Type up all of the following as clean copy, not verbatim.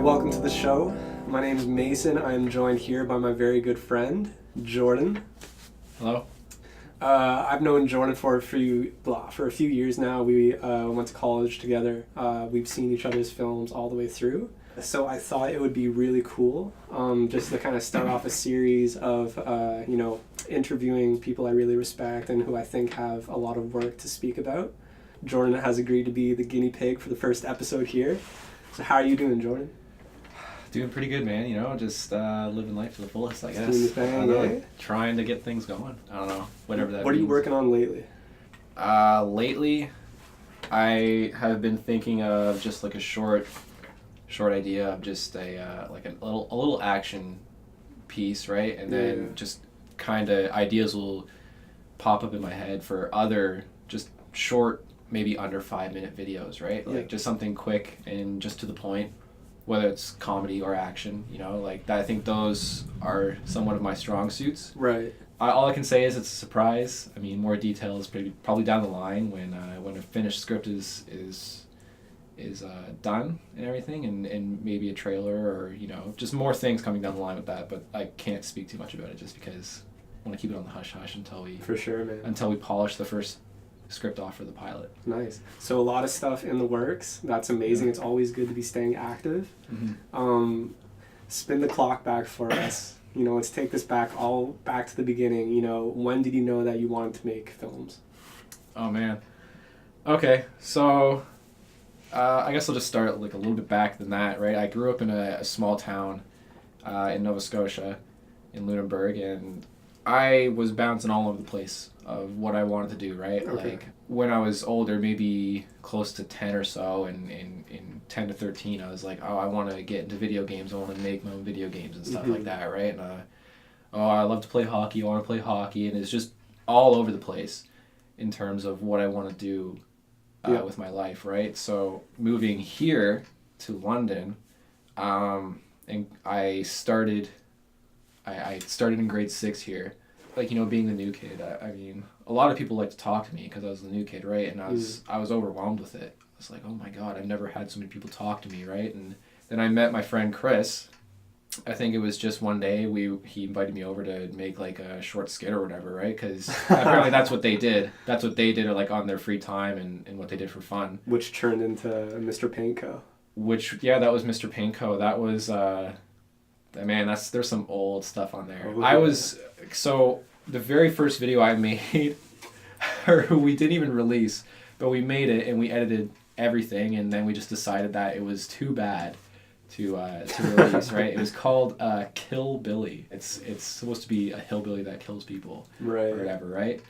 welcome to the show. My name is Mason. I am joined here by my very good friend, Jordan. Hello. I've known Jordan for a few years now. We went to college together. We've seen each other's films all the way through. So I thought it would be really cool just to kind of start off a series of, interviewing people I really respect and who I think have a lot of work to speak about. Jordan has agreed to be the guinea pig for the first episode here. So how are you doing, Jordan? Doing pretty good, man. Just living life to the fullest, I guess. Doing your thing, eh? Trying to get things going. I don't know, whatever that What means. are you working on lately? Lately, I have been thinking of just like a short idea of just a little action piece, right? And then just kind of ideas will pop up in my head for other just short, maybe under 5-minute videos, right? Like just something quick and just to the point, whether it's comedy or action, like that. I think those are somewhat of my strong suits. Right. All I can say is it's a surprise. I mean, more detail is probably down the line when a finished script is done and everything, and maybe a trailer or just more things coming down the line with that. But I can't speak too much about it just because I want to keep it on the hush hush until we polish the first script off for the pilot. Nice. So a lot of stuff in the works. That's amazing. It's always good to be staying active. Mm-hmm. Spin the clock back for us. Let's take this back to the beginning. When did you know that you wanted to make films? Oh man. Okay, so I guess I'll just start like a little bit back than that, right? I grew up in a small town in Nova Scotia, in Lunenburg, and I was bouncing all over the place of what I wanted to do, right? Okay. Like when I was older, maybe close to 10 or so, and in 10 to 13, I was like, oh, I want to get into video games. I want to make my own video games and stuff like that, right? And I love to play hockey. I want to play hockey, and it's just all over the place in terms of what I want to do with my life, right? So moving here to London, and I started in grade 6 here. Like, being the new kid, I mean, a lot of people like to talk to me because I was the new kid, right? And I was overwhelmed with it. I was like, oh my God, I've never had so many people talk to me, right? And then I met my friend Chris. I think it was just one day he invited me over to make like a short skit or whatever, right? Because apparently that's what they did. That's what they did like on their free time and what they did for fun. Which turned into Mr. Paintco. That was Mr. Paintco. That was... man, there's some old stuff on there. So the very first video I made, or we didn't even release, but we made it and we edited everything, and then we just decided that it was too bad to release, right? It was called Kill Billy. It's supposed to be a hillbilly that kills people, right, or whatever, right?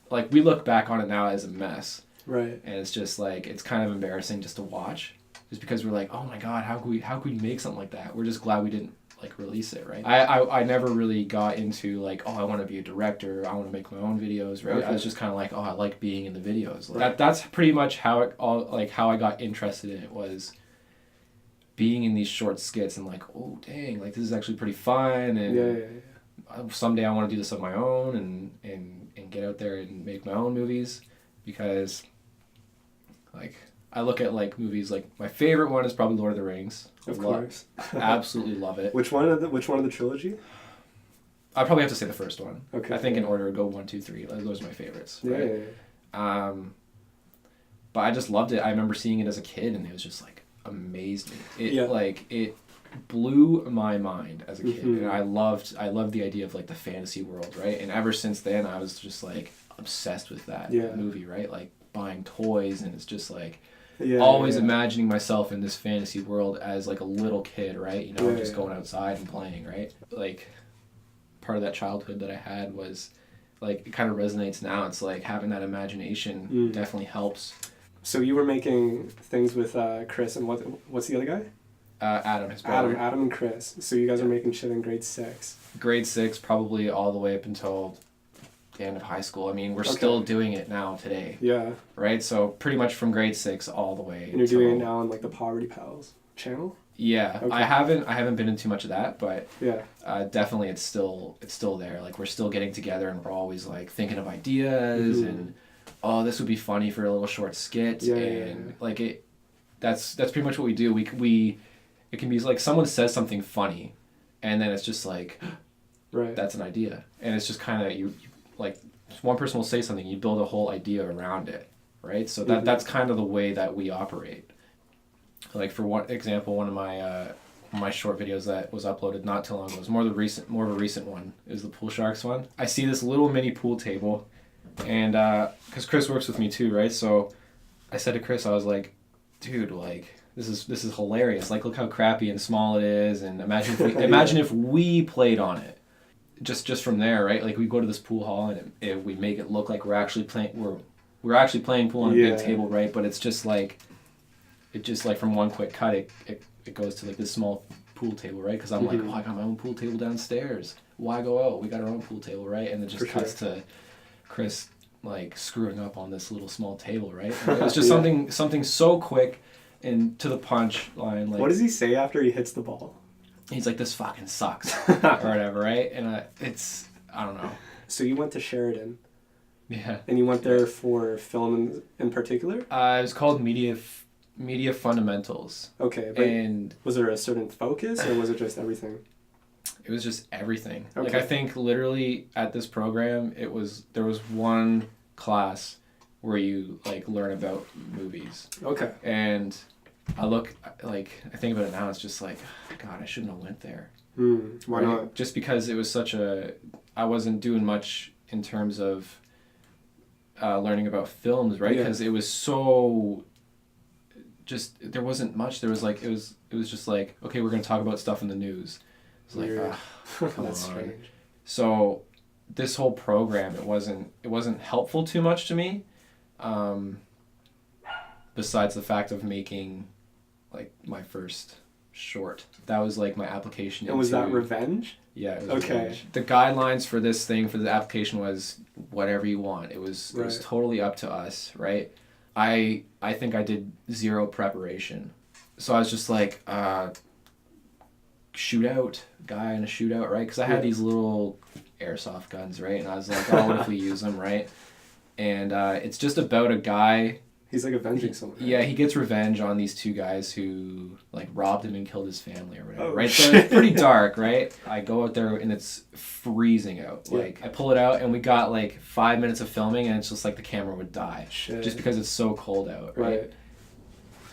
Like, we look back on it now as a mess, right? And it's just like, it's kind of embarrassing just to watch, just because we're like, oh my God, how could we make something like that? We're just glad we didn't release it, right? I never really got into like, oh, I want to be a director, I want to make my own videos, right? Okay. I was just kind of like, oh, I like being in the videos. Like, that's pretty much how I got interested in it, was being in these short skits and like, oh dang, like this is actually pretty fun, and someday I want to do this on my own and get out there and make my own movies, because like I look at like movies, like my favorite one is probably Lord of the Rings. Of course. Absolutely love it. Which one of the trilogy? I'd probably have to say the first one. Okay. I think in order, go 1, 2, 3. Those are my favorites. Right? Yeah. But I just loved it. I remember seeing it as a kid, and it was just like amazed me. It blew my mind as a kid, and I loved the idea of like the fantasy world, right? And ever since then, I was just like obsessed with that movie, right? Like buying toys, and it's just like always imagining myself in this fantasy world as like a little kid, right? Just going outside and playing, right? Like part of that childhood that I had was like, it kind of resonates now. It's like having that imagination definitely helps. So you were making things with Chris, and what's the other guy? Adam, his brother. Adam and Chris. So you guys are making shit in grade 6. Grade 6, probably all the way up until the end of high school. I mean, we're still doing it now today. Yeah. Right? So pretty much from grade 6 all the way. And you're doing it now on like the Poverty Pals channel? Yeah. Okay. I haven't been in too much of that, but definitely it's still there. Like, we're still getting together, and we're always like thinking of ideas and, oh, this would be funny for a little short skit, like that's pretty much what we do. We it can be like someone says something funny, and then it's just like, right. that's an idea, and it's just kind of you like one person will say something, you build a whole idea around it, right? So that's kind of the way that we operate. Like for one example, one of my short videos that was uploaded not too long ago, was more of a recent one, is the Pool Sharks one. I see this little mini pool table, and because Chris works with me too, right? So I said to Chris, I was like, dude, like this is hilarious. Like, look how crappy and small it is, and imagine if we played on it. Just from there, right? Like we go to this pool hall and we make it look like we're actually playing pool on a big table, right? But it's just like from one quick cut, it goes to like this small pool table, right? Because I'm like, oh, I got my own pool table downstairs. Why go out? We got our own pool table, right? And it just cuts to Chris like screwing up on this little small table, right? And it was just something so quick and to the punch line. Like, what does he say after he hits the ball? He's like, this fucking sucks, or whatever, right? And I don't know. So you went to Sheridan. Yeah. And you went there for film in particular? It was called Media Fundamentals. Okay. But and was there a certain focus, or was it just everything? It was just everything. Okay. Like I think literally at this program, there was one class where you like learn about movies. Okay. And I think about it now, it's just like, God, I shouldn't have went there. Why not? Just because it was I wasn't doing much in terms of learning about films, right? Because it was so, there wasn't much. There was like, it was just like, okay, we're going to talk about stuff in the news. It's like, come That's on. strange. So this whole program, it wasn't helpful too much to me. Besides the fact of making like my first short. That was like my application. And was that Revenge? Yeah, it was okay. Revenge. The guidelines for this thing, for the application, was whatever you want. It was totally up to us, right? I think I did zero preparation. So I was just like, shootout, guy in a shootout, right? Because I had these little airsoft guns, right? And I was like, oh, what if we use them, right? And it's just about a guy. He's like avenging someone. Right? Yeah, he gets revenge on these two guys who like robbed him and killed his family or whatever, right? So it's pretty dark, right? I go out there and it's freezing out. Like I pull it out and we got like 5 minutes of filming and it's just like the camera would die. Shit. Just because it's so cold out, right?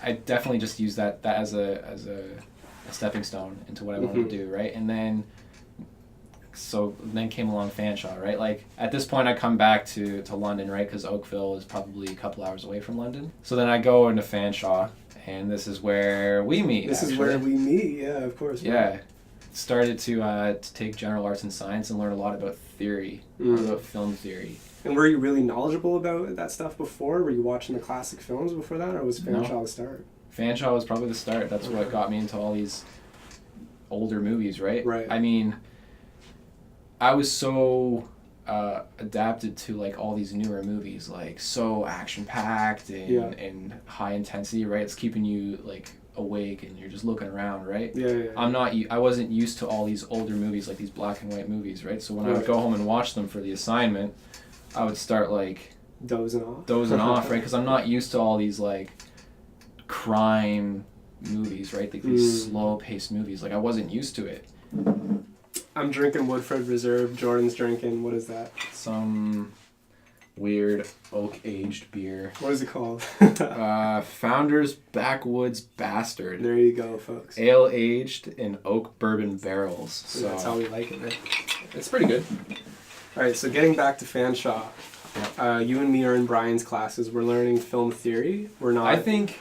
I definitely just use that as a stepping stone into what I wanted to do, right? And then came along Fanshawe, right? Like at this point I come back to London, right? Because Oakville is probably a couple hours away from London. So then I go into Fanshawe and this is where we meet. This is where we meet, yeah, of course. Yeah. Started to take general arts and science and learn a lot about theory, about film theory. And were you really knowledgeable about that stuff before? Were you watching the classic films before that, or was Fanshawe the start? Fanshawe was probably the start. That's what got me into all these older movies, right? Right. I mean, I was so adapted to like all these newer movies, like so action packed and high intensity, right? It's keeping you like awake and you're just looking around, right? Yeah. I wasn't used to all these older movies, like these black and white movies, right? So when I would go home and watch them for the assignment, I would start like dozing off, right? Because I'm not used to all these like crime movies, right? Like these slow paced movies. Like I wasn't used to it. I'm drinking Woodford Reserve. Jordan's drinking, what is that? Some weird oak-aged beer. What is it called? Founder's Backwoods Bastard. There you go, folks. Ale-aged in oak bourbon barrels. So that's how we like it, right? It's pretty good. All right, so getting back to Fanshawe. You and me are in Brian's classes. We're learning film theory. We're not... I think...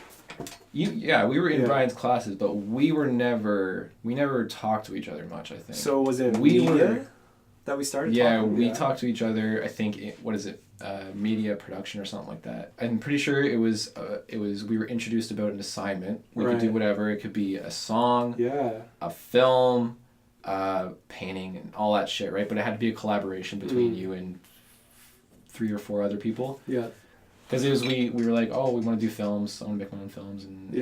we were in Brian's classes, but we never talked to each other much, I think. So was it media that we started talking? We talked to each other, I think, media production or something like that. I'm pretty sure it was we were introduced about an assignment. We could do whatever. It could be a song, a film, painting, and all that shit, right? But it had to be a collaboration between you and 3 or 4 other people. Yeah. Because we were like, oh, we want to do films. I want to make my own films and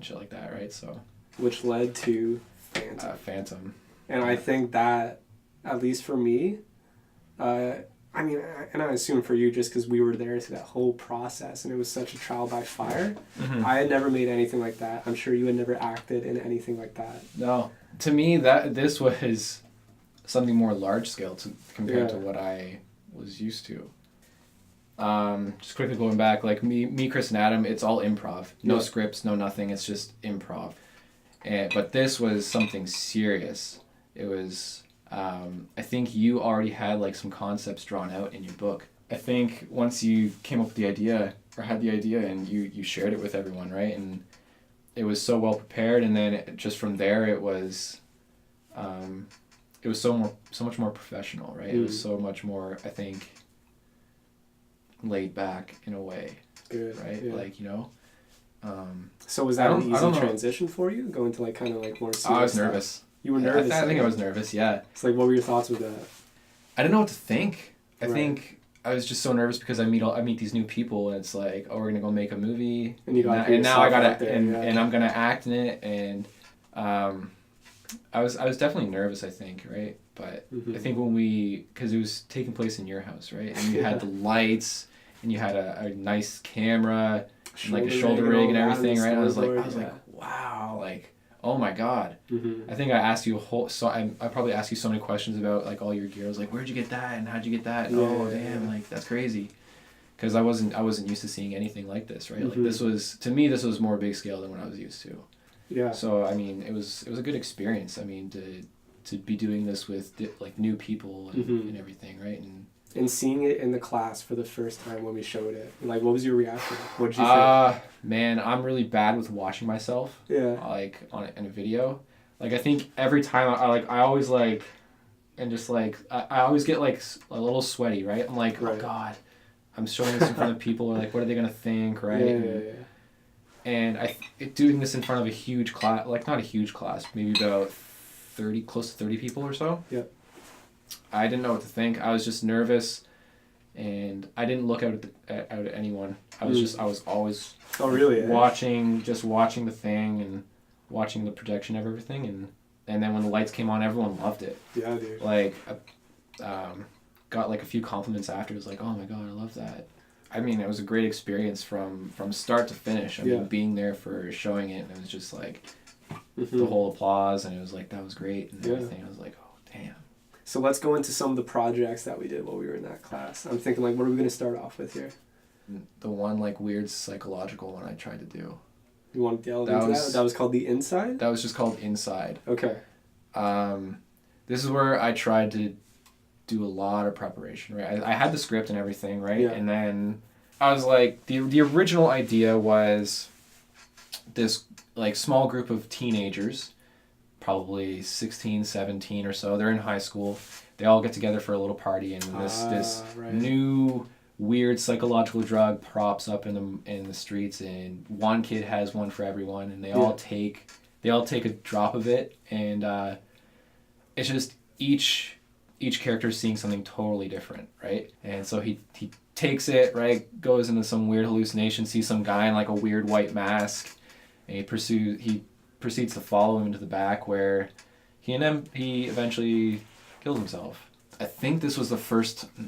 shit like that, right? So, which led to Phantom. Phantom. And I think that, at least for me, I I mean, and I assume for you, just because we were there to that whole process, and it was such a trial by fire. Mm-hmm. I had never made anything like that. I'm sure you had never acted in anything like that. No, to me this was something more large scale compared to what I was used to. Just quickly going back, like me, Chris, and Adam, it's all improv. No scripts, no nothing. It's just improv. But this was something serious. It was. I think you already had like some concepts drawn out in your book. I think once you came up with the idea or had the idea and you shared it with everyone, right? And it was so well prepared, and then just from there it was so much more professional, right? It was so much more, I think, laid back in a way. Good. Right? Yeah. Like, you know. So was that an easy transition for you, going to like kind of like more serious I was stuff? nervous. You were nervous? I think I was nervous, yeah. It's like, what were your thoughts with that? I didn't know what to think. I think I was just so nervous because I meet these new people, and it's like, oh, we're gonna go make a movie, and now I gotta and I'm gonna act in it, and I was definitely nervous, I think, right? But I think because it was taking place in your house, right? And you had the lights, and you had a nice camera, and like a shoulder rig and everything, right? I was like, wow, like, oh my God. I think I asked you I probably asked you so many questions about like all your gear. I was like, where'd you get that? And how'd you get that? And like, that's crazy. Because I wasn't used to seeing anything like this, right? Like this was more big scale than what I was used to. Yeah. So I mean, it was a good experience. I mean, to be doing this with like new people and everything, right? And seeing it in the class for the first time when we showed it, like, what was your reaction? What did you think? Man, I'm really bad with watching myself. Yeah. Like in a video, like I think every time I always like, and just like I always get like a little sweaty, right? I'm like, oh God, I'm showing this in front of people, or like, what are they gonna think, right? Yeah. And doing this in front of a huge class, like not a huge class, maybe about close to 30 people or so. Yep. I didn't know what to think. I was just nervous, and I didn't look out at anyone. I was always watching the thing and watching the projection of everything, and then when the lights came on, everyone loved it. Yeah, dude. Like, got like a few compliments after. It was like, oh my God, I love that. I mean, it was a great experience from start to finish. I mean, being there for showing it, and it was just like the whole applause, and it was like, that was great and everything. I was like, oh damn. So let's go into some of the projects that we did while we were in that class. I'm thinking, like, what are we going to start off with here? The one, like, weird psychological one I tried to do. You want to delve into that? That was called The Inside? That was just called Inside. Okay. This is where I tried to do a lot of preparation, right? I had the script and everything, right? Yeah. And then I was like, the original idea was this, like, small group of teenagers, probably 16, 17 or so. They're in high school. They all get together for a little party, and this new weird psychological drug props up in the streets, and one kid has one for everyone, and they all take a drop of it, and it's just each character is seeing something totally different, right? And so he takes it, right, goes into some weird hallucination, sees some guy in like a weird white mask, and he proceeds to follow him into the back, where he eventually kills himself. I think this was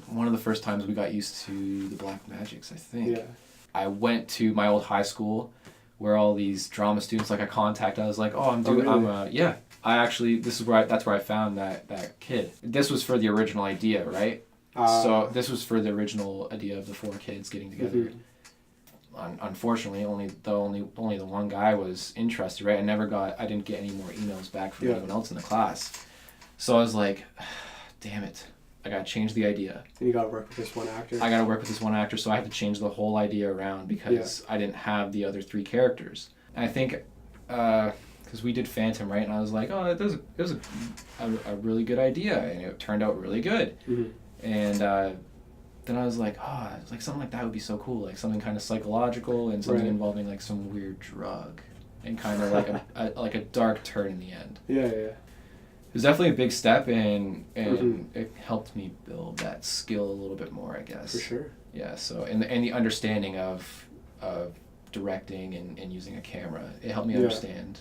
one of the first times we got used to the black magics, I think. Yeah. I went to my old high school where all these drama students, like, I contacted. I was like, that's where I found that kid. This was for the original idea, right? So this was for the original idea of the 4 kids getting together. Unfortunately, only the one guy was interested, right? I didn't get any more emails back from anyone else in the class. So I was like, damn it, I gotta change the idea. And you gotta work with this one actor. I gotta work with this one actor, so I had to change the whole idea around because I didn't have the other 3 characters. And I think, because we did Phantom, right? And I was like, oh, it was a really good idea, and it turned out really good. And then I was like, like something like that would be so cool, like something kind of psychological and something involving like some weird drug, and kind of like a dark turn in the end. Yeah. It was definitely a big step, and it helped me build that skill a little bit more, I guess. For sure. Yeah. So and the understanding of directing and using a camera, it helped me understand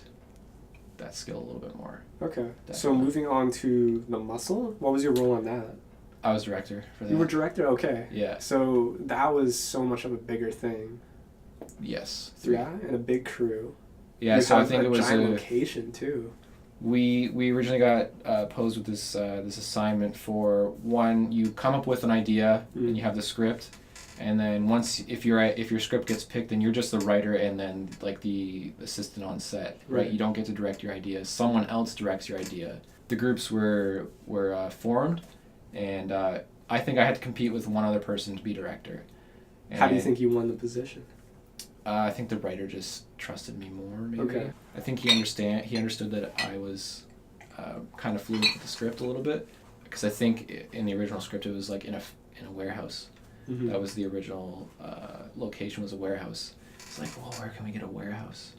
that skill a little bit more. Okay. Definitely. So moving on to The Muscle, what was your role on that? I was director for that. You were director? Okay. Yeah. So that was so much of a bigger thing. Yes. Yeah, and a big crew. Yeah, You so I have think a it was giant location too. we originally got posed with this this assignment for one. You come up with an idea and you have the script, and then once if your script gets picked, then you're just the writer and then like the assistant on set, right? You don't get to direct your idea. Someone else directs your idea. The groups were formed, and I think I had to compete with one other person to be director. And how do you think you won the position? I think the writer just trusted me more, maybe. Okay. I think he understood that I was kind of fluent with the script a little bit, because I think in the original script it was like in a warehouse. Mm-hmm. That was the original location, was a warehouse. It's like, well, where can we get a warehouse?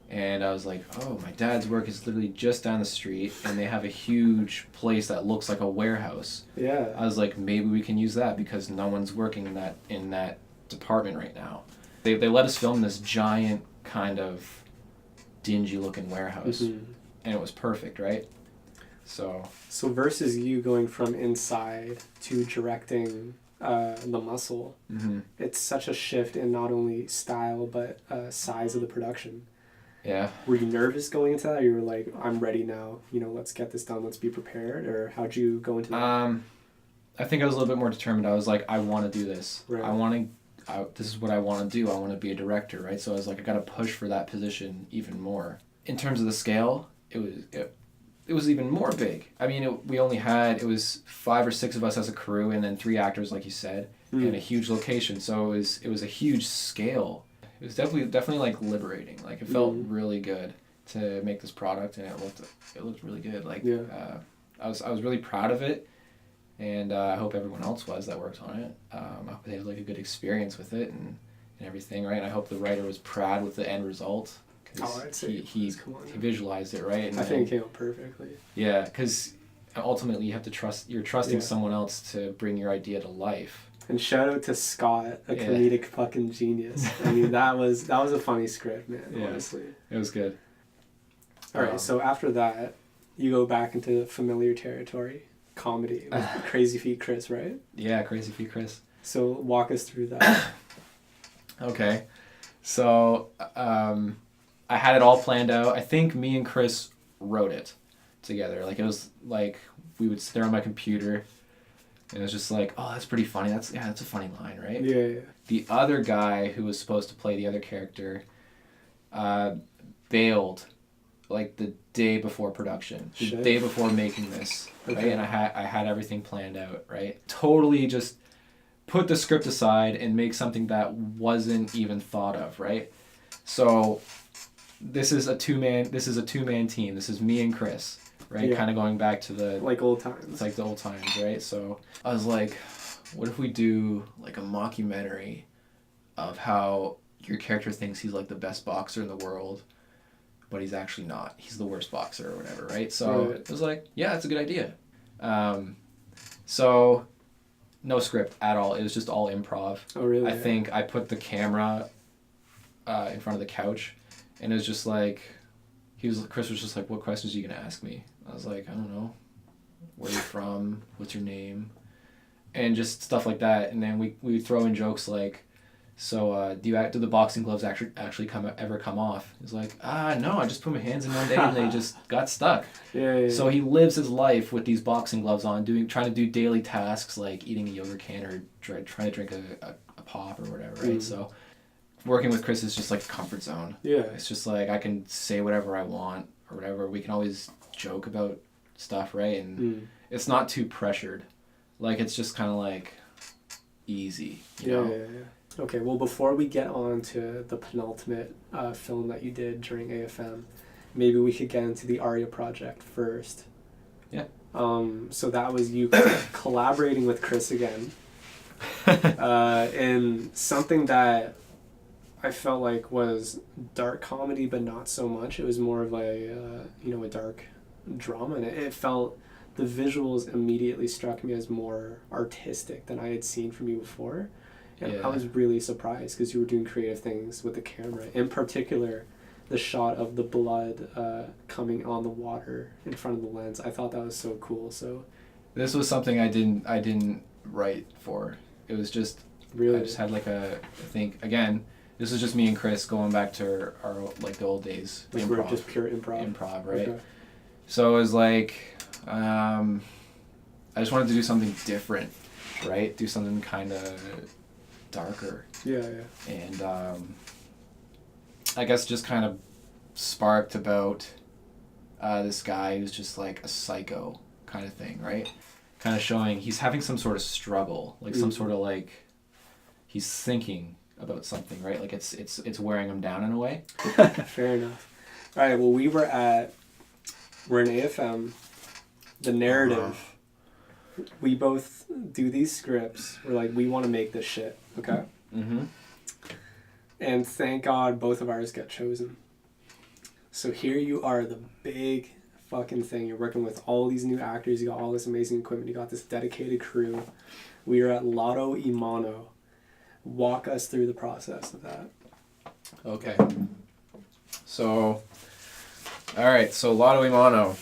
And I was like, oh, my dad's work is literally just down the street, and they have a huge place that looks like a warehouse. Yeah. I was like, maybe we can use that because no one's working in that department right now. They let us film in this giant kind of dingy looking warehouse, and it was perfect, right? So versus you going from inside to directing the muscle, it's such a shift in not only style but size of the production. Yeah. Were you nervous going into that? Or you were like, I'm ready now, let's get this done, let's be prepared? Or how'd you go into that? I think I was a little bit more determined. I was like, I want to do this. Right. This is what I want to do. I want to be a director, right? So I was like, I got to push for that position even more. In terms of the scale, it was even more big. I mean, it was 5 or 6 of us as a crew, and then 3 actors, like you said, and a huge location. So it was a huge scale. It was definitely like liberating. Like it felt really good to make this product, and it looked really good. Like I was really proud of it, and I hope everyone else was that worked on it. I hope they had like a good experience with it and everything, right? And I hope the writer was proud with the end result. He visualized it, right? And I think it came out perfectly. Yeah, because ultimately you have to trust. You're trusting someone else to bring your idea to life. And shout out to Scott, a comedic fucking genius. I mean, that was a funny script, man. Honestly, it was good. All right, so after that, you go back into familiar territory, comedy with Crazy Feet Chris, right? Yeah, Crazy Feet Chris. So walk us through that. Okay, so I had it all planned out. I think me and Chris wrote it together. Like it was like we would sit there on my computer, and it was just like, oh, that's pretty funny. That's a funny line, right? Yeah. The other guy who was supposed to play the other character bailed like the day before production, the day before making this, right? And I had everything planned out, right? Totally just put the script aside and make something that wasn't even thought of, right? So this is a two-man team. This is me and Chris, right? Yeah. Kind of going back to the like old times. It's like the old times, right? So I was like, what if we do like a mockumentary of how your character thinks he's like the best boxer in the world, but he's actually not. He's the worst boxer or whatever, right? So it was like, yeah, that's a good idea. So no script at all. It was just all improv. Oh, really? I think I put the camera in front of the couch, and it was just like, Chris was just like, what questions are you going to ask me? I was like, I don't know. Where are you from? What's your name? And just stuff like that. And then we would throw in jokes like, so do the boxing gloves actually ever come off? He's like, no, I just put my hands in one day and they just got stuck. Yeah. So he lives his life with these boxing gloves on, trying to do daily tasks like eating a yogurt can or trying to drink a pop or whatever, right? So working with Chris is just like a comfort zone. Yeah. It's just like I can say whatever I want or whatever. We can always joke about stuff, right? And it's not too pressured. Like it's just kind of like easy, you know? Yeah. Okay, well, before we get on to the penultimate film that you did during AFM, maybe we could get into the Aria project first. Yeah. So that was you collaborating with Chris again in something that I felt like was dark comedy, but not so much. It was more of a dark drama, and it felt, the visuals immediately struck me as more artistic than I had seen from you before. And I was really surprised because you were doing creative things with the camera. In particular, the shot of the blood coming on the water in front of the lens. I thought that was so cool. So This was something I didn't write for. It was just Really? I just had like I think again, this was just me and Chris going back to our like the old days. Like we're just pure improv. Improv, right? Okay. So it was like I just wanted to do something different, right? Do something kind of darker. Yeah. And I guess just kind of sparked about this guy who's just like a psycho kind of thing, right? Kind of showing he's having some sort of struggle, like some sort of like he's thinking about something, right? Like it's wearing him down in a way. Fair enough. All right. Well, we're in AFM. The narrative. We both do these scripts. We're like, we want to make this shit. Okay. Mm-hmm. And thank God both of ours got chosen. So here you are, the big fucking thing. You're working with all these new actors. You got all this amazing equipment. You got this dedicated crew. We are at Lotto y Mano. Walk us through the process of that. Okay. So, all right. So Lotto y Mano.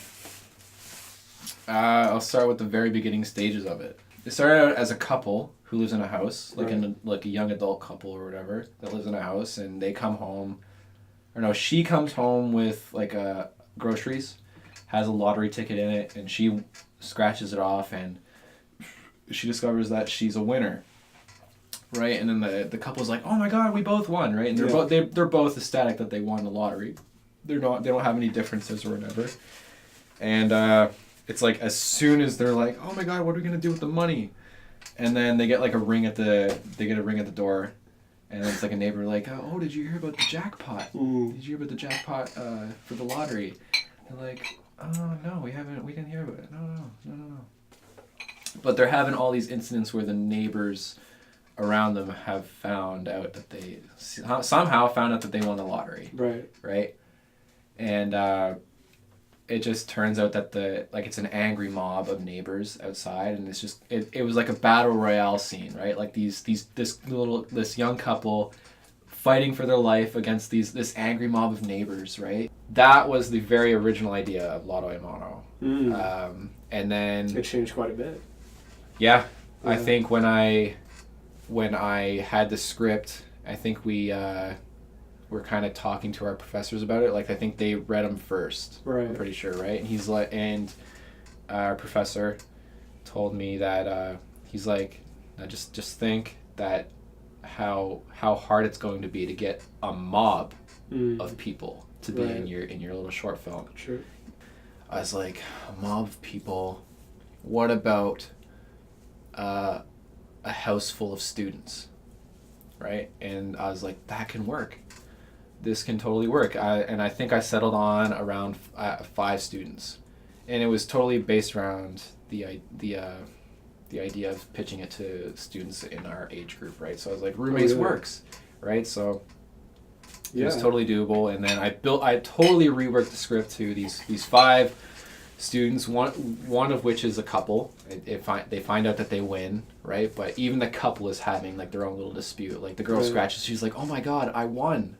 I'll start with the very beginning stages of it. It started out as a couple who lives in a house, like like a young adult couple or whatever that lives in a house, and they come home. Or no, she comes home with like groceries, has a lottery ticket in it, and she scratches it off, and she discovers that she's a winner. Right, and then the couple's like, "Oh my God, we both won!" Right, and they're both ecstatic that they won the lottery. They don't have any differences or whatever, and it's like as soon as they're like, "Oh my God, what are we gonna do with the money?" And then they get like a ring at the door, and it's like a neighbor like, "Oh, did you hear about the jackpot? Ooh. Did you hear about the jackpot for the lottery?" They're like, "Oh no, we didn't hear about it. No." But they're having all these incidents where the neighbors around them have found out that they somehow found out that they won the lottery. Right. And it just turns out that it's an angry mob of neighbors outside, and it's just it was like a battle royale scene, right? Like this young couple fighting for their life against this angry mob of neighbors, right? That was the very original idea of Lotto y Mano. And then it changed quite a bit. Yeah. I think when I had the script, I think we were kind of talking to our professors about it. Like I think they read them first. Right. I'm pretty sure, right? And he's like, and our professor told me that he's like, just think that how hard it's going to be to get a mob of people to be in your little short film. Sure. I was like, a mob of people. What about a house full of students, right? And I was like, that can work. This can totally work. I think I settled on around 5 students, and it was totally based around the idea of pitching it to students in our age group, right? So I was like, roommates works, right? So it was totally doable. And then I totally reworked the script to these 5 students, one of which is a couple. They find out that they win, right? But even the couple is having like their own little dispute. Like the girl scratches, she's like, "Oh my God, I won."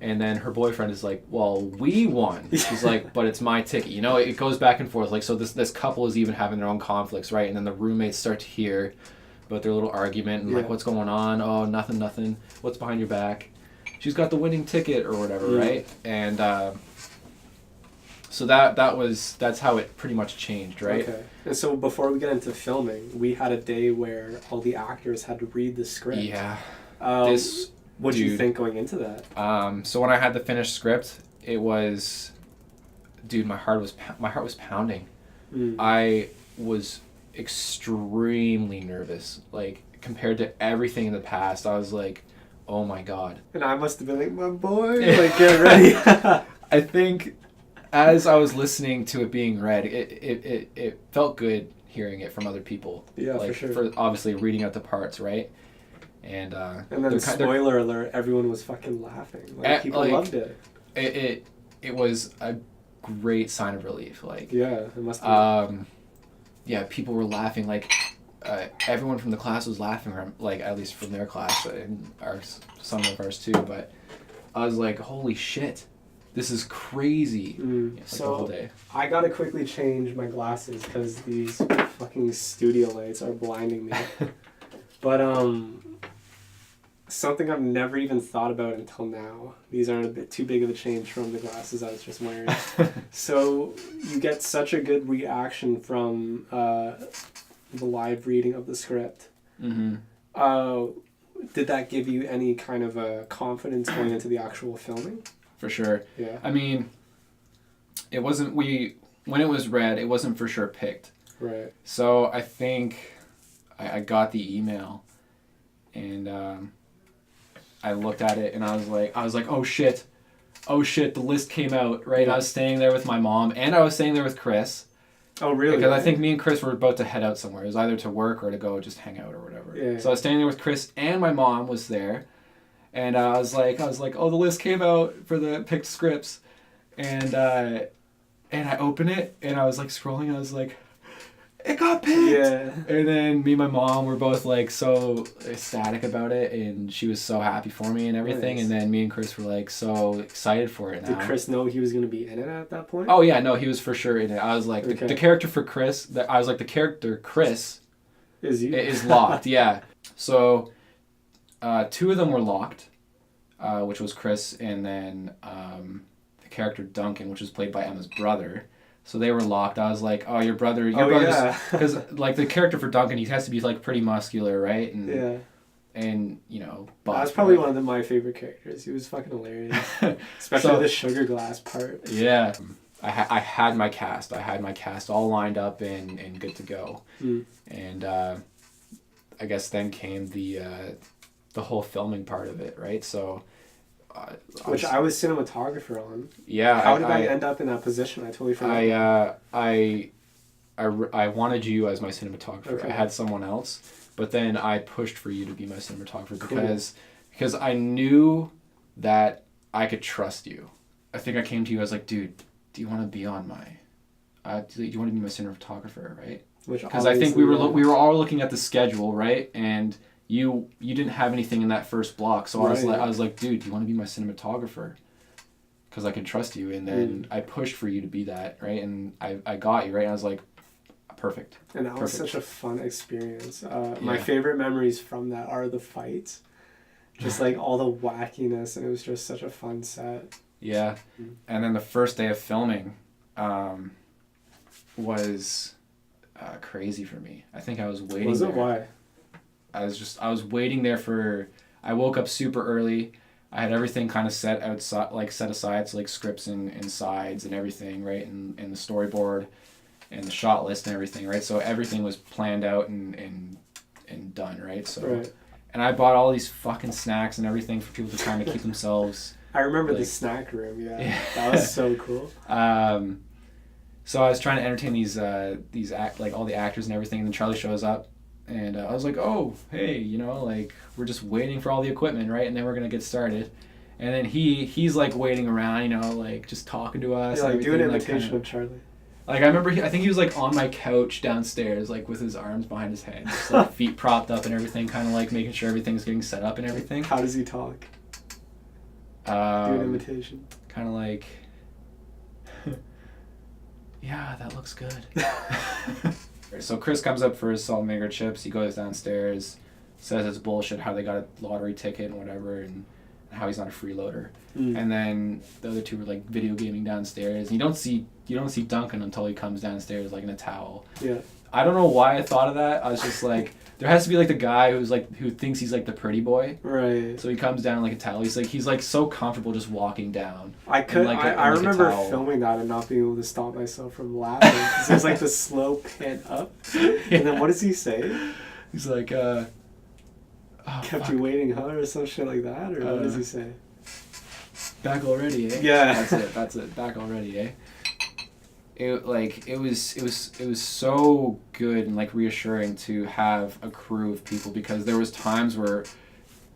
And then her boyfriend is like, "Well, we won." She's like, "But it's my ticket." You know, it goes back and forth. Like, so this couple is even having their own conflicts, right? And then the roommates start to hear about their little argument and like, "What's going on?" "Oh, nothing. What's behind your back?" "She's got the winning ticket," or whatever, right? And so that's how it pretty much changed, right? Okay. And so before we get into filming, we had a day where all the actors had to read the script. Yeah. What did you think going into that? So when I had the finished script, it was, dude, my heart was pounding. I was extremely nervous. Like compared to everything in the past, I was like, oh my God. And I must have been like, my boy, like get ready. I think as I was listening to it being read, it felt good hearing it from other people. Yeah, like, for sure. For obviously reading out the parts, right? And then spoiler alert, everyone was fucking laughing. Like people loved it. It was a great sign of relief. Like it must have. People were laughing. Like everyone from the class was laughing. Like at least from their class, and some of ours too. But I was like, holy shit! this is crazy. Like So the whole day. I gotta quickly change my glasses because these fucking studio lights are blinding me. But something I've never even thought about until now. These are a bit too big of a change from the glasses I was just wearing. So you get such a good reaction from the live reading of the script. Mm-hmm. Did that give you any kind of a confidence going into the actual filming? For sure. Yeah. I mean, it wasn't when it was read, it wasn't for sure picked. Right. So I think I got the email, and I looked at it, and I was like, oh shit, the list came out, right? Yeah. I was staying there with my mom, and I was staying there with Chris. Oh, really? Because I think me and Chris were about to head out somewhere. It was either to work or to go just hang out or whatever. Yeah. So I was staying there with Chris, and my mom was there, and I was like, oh, the list came out for the picked scripts, and I opened it, and I was like scrolling, and I was like, it got picked. Yeah. And then me and my mom were both like so ecstatic about it, and she was so happy for me and everything. Nice. And then me and Chris were like so excited for it now. Did Chris know he was going to be in it at that point? Oh yeah, no, he was for sure in it. I was like Okay. the character for Chris. I was like the character Chris Is you? is locked. Yeah. So 2 of them were locked, which was Chris, and then the character Duncan, which was played by Emma's brother. So they were locked. I was like, oh, your brother's... Yeah. Because, like, the character for Duncan, he has to be, like, pretty muscular, right? And, Yeah. And, you know... buff, That's probably right? one of my favorite characters. He was fucking hilarious. Especially the sugar glass part. Yeah. I had my cast. I had my cast all lined up and good to go. Mm. And I guess then came the whole filming part of it, right? So... Which I was cinematographer on. Yeah. How did I end up in that position? I totally forgot. I wanted you as my cinematographer. Okay. I had someone else, but then I pushed for you to be my cinematographer Cool. because I knew that I could trust you. I think I came to you, I was like, dude, do you want to be on my... do you want to be my cinematographer, right? Because I think we were all looking at the schedule, right? And... You didn't have anything in that first block, so Right. I was like, dude, do you want to be my cinematographer? Because I can trust you, and then I pushed for you to be that, right? And I got you, right? And I was like, perfect. And that was Perfect. such a fun experience. My favorite memories from that are the fights. Just like all the wackiness, and it was just such a fun set. Yeah, and then the first day of filming was crazy for me. I think I was waiting. Was it? there. Why? I was waiting there for... I woke up super early. I had everything kind of set outside, like set aside, so like scripts and sides and everything, right? And the storyboard and the shot list and everything, right? So everything was planned out and done, right? So Right. And I bought all these fucking snacks and everything for people to kind of keep themselves... I remember the like- snack room, yeah. That was so cool. So I was trying to entertain these all the actors and everything, and then Charlie shows up. And I was like, oh, hey, you know, like, we're just waiting for all the equipment, right? And then we're going to get started. And then he's like, waiting around, you know, like, just talking to us. Yeah, and like, do an everything, imitation like, of Charlie. Like, I remember, I think he was, like, on my couch downstairs, like, with his arms behind his head. Just, like, feet propped up and everything, kind of, like, making sure everything's getting set up and everything. How does he talk? Do an imitation. Kind of like, yeah, that looks good. So Chris comes up for his salt and vinegar chips. He goes downstairs, says it's bullshit how they got a lottery ticket and whatever, and how he's not a freeloader. And then the other 2 were like video gaming downstairs. And you don't see Duncan until he comes downstairs like in a towel. Yeah. I don't know why I thought of that. I was just like, there has to be like the guy who thinks he's like the pretty boy. Right. So he comes down like a towel. He's like so comfortable just walking down. I remember filming that and not being able to stop myself from laughing because there's like the slow pan up, and then what does he say? He's like, Kept fuck. you waiting, huh, or some shit like that, or what does he say? Back already, eh? Yeah. That's it. Back already, eh? It was so good and like reassuring to have a crew of people, because there was times where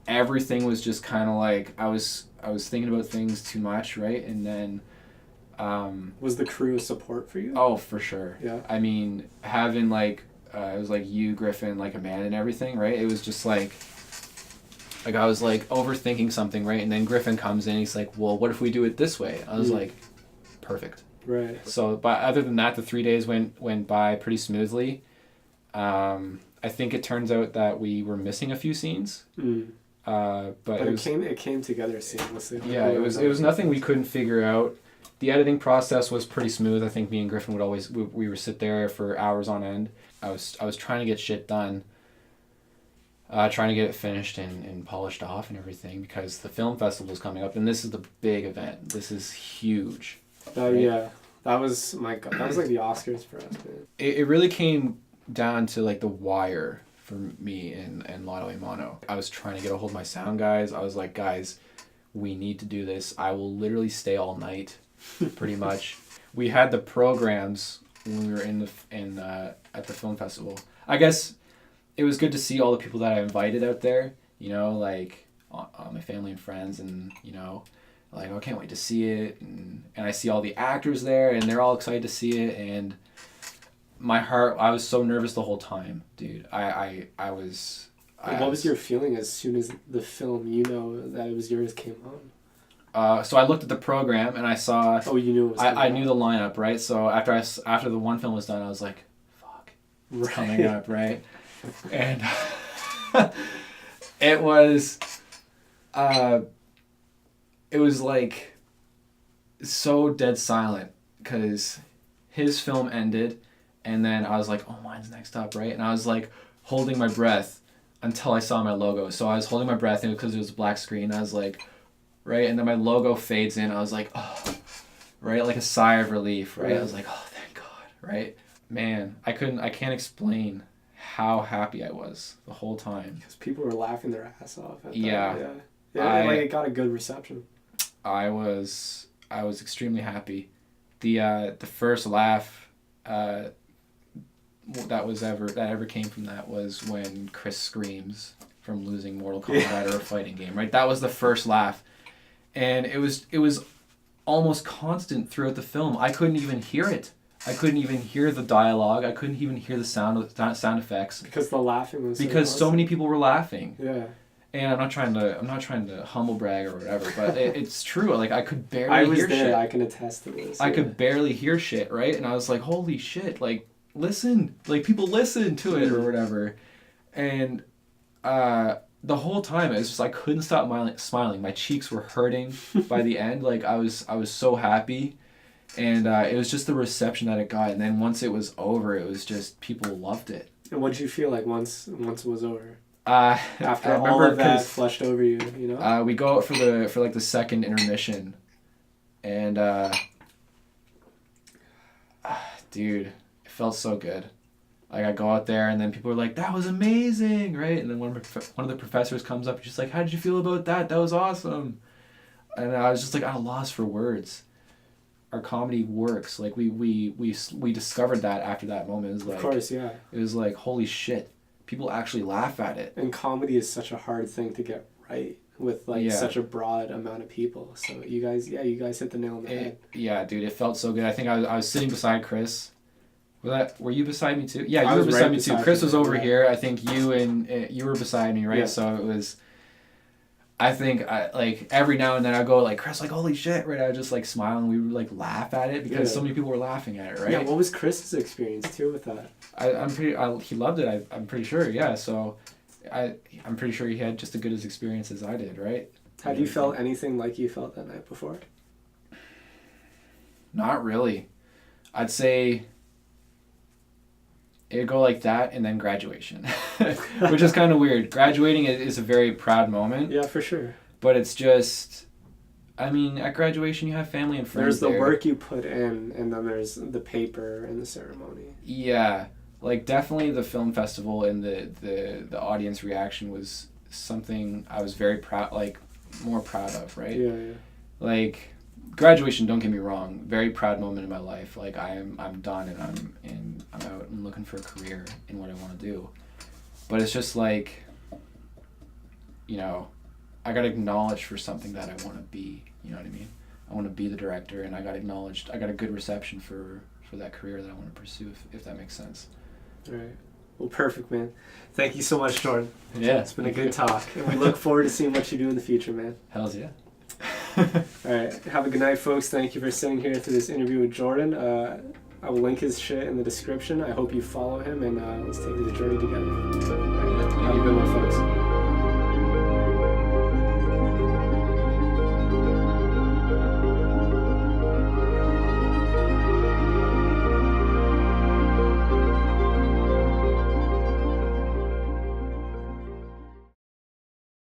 everything was just kind of like I was thinking about things too much, right? And then Was the crew a support for you? oh, for sure. Yeah. I mean, having like it was like you, Griffin, like Amanda and everything, right? It was just like Like I was like overthinking something, right? And then Griffin comes in, he's like, well, what if we do it this way? I was like, perfect. Right. So, but other than that, the 3 days went by pretty smoothly. I think it turns out that we were missing a few scenes. But it came together seamlessly. Yeah, it was nothing we couldn't figure out. The editing process was pretty smooth. I think me and Griffin we would sit there for hours on end. I was trying to get shit done. Trying to get it finished and polished off and everything, because the film festival is coming up and this is the big event. This is huge. Oh, right? Yeah. That was like the Oscars for us, man. It really came down to like the wire for me and Lotto y Mono. I was trying to get a hold of my sound guys. I was like, guys, we need to do this. I will literally stay all night, pretty much. We had the programs when we were at the film festival. I guess it was good to see all the people that I invited out there, you know, like my family and friends, and, you know, like, I can't wait to see it. And I see all the actors there and they're all excited to see it. And my heart, I was so nervous the whole time, dude. What was your feeling as soon as the film, you know, that it was yours came on? So I looked at the program and I saw. Oh, you knew it was I knew the lineup, right? So after the one film was done, I was like, "Fuck, it's coming up, right?" And it was like so dead silent, because his film ended, and then I was like, "Oh, mine's next up, right?" And I was like holding my breath until I saw my logo. So I was holding my breath, and because it was a black screen, I was like, right, and then my logo fades in. I was like, oh, right, like a sigh of relief, right? I was like, oh, thank God, right? Man, I can't explain how happy I was the whole time. Because people were laughing their ass off at that. Yeah. Like it got a good reception. I was extremely happy. The first laugh that ever came from that was when Chris screams from losing Mortal Kombat or a fighting game, right? That was the first laugh. And it was almost constant throughout the film. I couldn't even hear it. I couldn't even hear the dialogue. I couldn't even hear the sound effects. Because the laughing was so many people were laughing. Yeah. And I'm not trying to humble brag or whatever, but it's true. Like I could barely hear shit. I can attest to this. I could barely hear shit, right? And I was like, holy shit! Like listen, like people listen to it or whatever. And the whole time it was just, I couldn't stop smiling. My cheeks were hurting by the end. Like I was so happy, and it was just the reception that it got. And then once it was over, it was just people loved it. And what did you feel like once it was over? After all of that flushed over you, you know. We go out for the second intermission, and dude, it felt so good. Like I go out there and then people are like, "That was amazing," right? And then one of the professors comes up and she's like, "How did you feel about that? That was awesome." And I was just like at a loss for words. Our comedy works. Like we discovered that after that moment. It was like, of course, yeah. It was like, holy shit, people actually laugh at it. And comedy is such a hard thing to get right with such a broad amount of people. So you guys hit the nail on the head. Yeah, dude, it felt so good. I think I was sitting beside Chris. Were you beside me too? Yeah, you were beside me too. Chris was over here. I think you were beside me, right? Yeah. So it was. I think like every now and then I go like, Chris, like, holy shit, right? I would just like smile and we would like laugh at it because so many people were laughing at it, right? Yeah. What was Chris's experience too with that? He loved it. I'm pretty sure. Yeah. So I'm pretty sure he had just as good as experience as I did, right? Have you felt anything like you felt that night before? Not really. I'd say it'd go like that and then graduation, which is kind of weird. Graduating is a very proud moment. Yeah, for sure. But it's just, I mean, at graduation you have family and friends. There's the work you put in, and then there's the paper and the ceremony. Yeah, like definitely the film festival and the audience reaction was something I was very proud, like more proud of, right? Yeah. Like graduation, don't get me wrong, very proud moment in my life. Like I'm done and I'm out and looking for a career in what I want to do. But it's just like, you know, I got acknowledged for something that I want to be. You know what I mean? I want to be the director, and I got acknowledged. I got a good reception for that career that I want to pursue, if that makes sense. Right. Well, perfect, man. Thank you so much, Jordan. Yeah. It's been a good talk. And we look forward to seeing what you do in the future, man. Hells yeah. All right. Have a good night, folks. Thank you for sitting here through this interview with Jordan. I will link his shit in the description. I hope you follow him, and let's take this journey together. All right. Have a good one, folks.